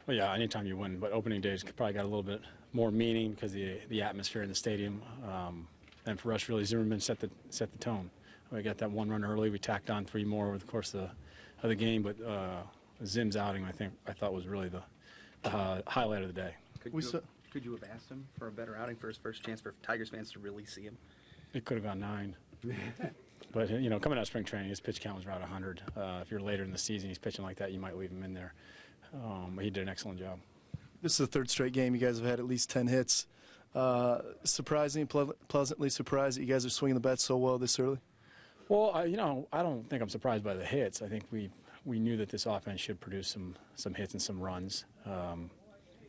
Well, yeah, anytime you win, but opening days probably got a little bit more meaning because the atmosphere in the stadium. And for us, really, Zimmermann set the tone. We got that one run early. We tacked on 3 more over the course of the game, but Zim's outing, I thought was really the highlight of the day. Could you have asked him for a better outing for his first chance for Tigers fans to really see him? It could have gone 9. But, you know, coming out of spring training, his pitch count was around 100. If you're later in the season, he's pitching like that, you might leave him in there. But he did an excellent job. This is the 3rd straight game you guys have had at least 10 hits. Surprising, pleasantly surprised that you guys are swinging the bat so well this early? Well, you know, I don't think I'm surprised by the hits. I think we knew that this offense should produce some hits and some runs.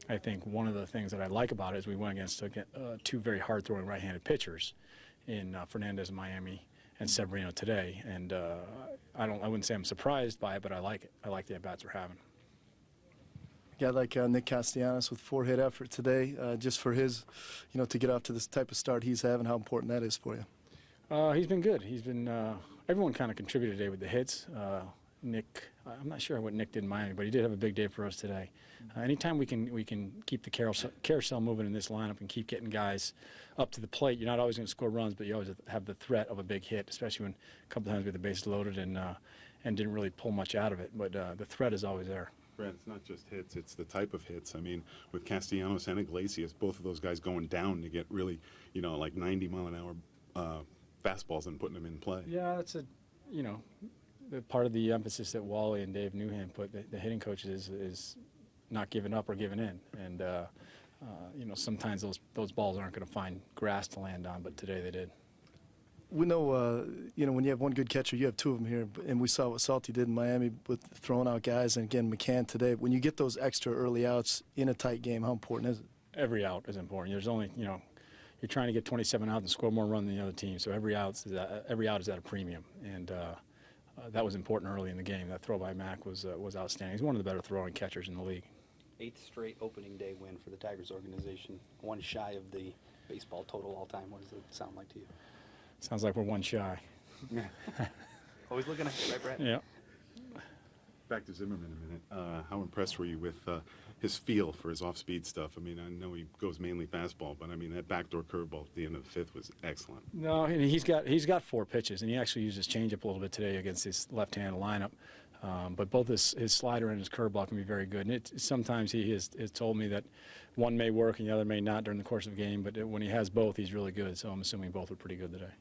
I think one of the things that I like about it is we went against 2 very hard-throwing right-handed pitchers in Fernandez in Miami and Severino today. And I wouldn't say I'm surprised by it, but I like it. I like the at-bats we're having. A guy like Nick Castellanos with 4-hit effort today, just for his, you know, to get off to this type of start he's having, how important that is for you? He's been good. He's been, everyone kind of contributed today with the hits. Nick, I'm not sure what Nick did in Miami, but he did have a big day for us today. Anytime we can keep the carousel moving in this lineup and keep getting guys up to the plate, you're not always going to score runs, but you always have the threat of a big hit, especially when a couple times we had the bases loaded and didn't really pull much out of it. But the threat is always there. Brad, it's not just hits, it's the type of hits. I mean, with Castellanos and Iglesias, both of those guys going down to get really, you know, like 90-mile-an-hour fastballs and putting them in play. Yeah, that's part of the emphasis that Wally and Dave Newham put, the hitting coaches, is not giving up or giving in. And, you know, sometimes those balls aren't going to find grass to land on, but today they did. We know, you know, when you have one good catcher, you have 2 of them here, and we saw what Salty did in Miami with throwing out guys, and again, McCann today. When you get those extra early outs in a tight game, how important is it? Every out is important. There's only, you know, you're trying to get 27 outs and score more runs than the other team, so every out is at a premium, and that was important early in the game. That throw by Mac was outstanding. He's one of the better throwing catchers in the league. 8th straight opening day win for the Tigers organization, 1 shy of the baseball total all time. What does it sound like to you? Sounds like we're 1 shy. Always looking ahead, right, Brad? Yeah. Back to Zimmermann a minute. How impressed were you with his feel for his off-speed stuff? I mean, I know he goes mainly fastball, but I mean that backdoor curveball at the end of the 5th was excellent. No, he's got 4 pitches, and he actually used his changeup a little bit today against his left-handed lineup. But both his slider and his curveball can be very good. And sometimes he has told me that one may work and the other may not during the course of the game, but when he has both, he's really good. So I'm assuming both were pretty good today.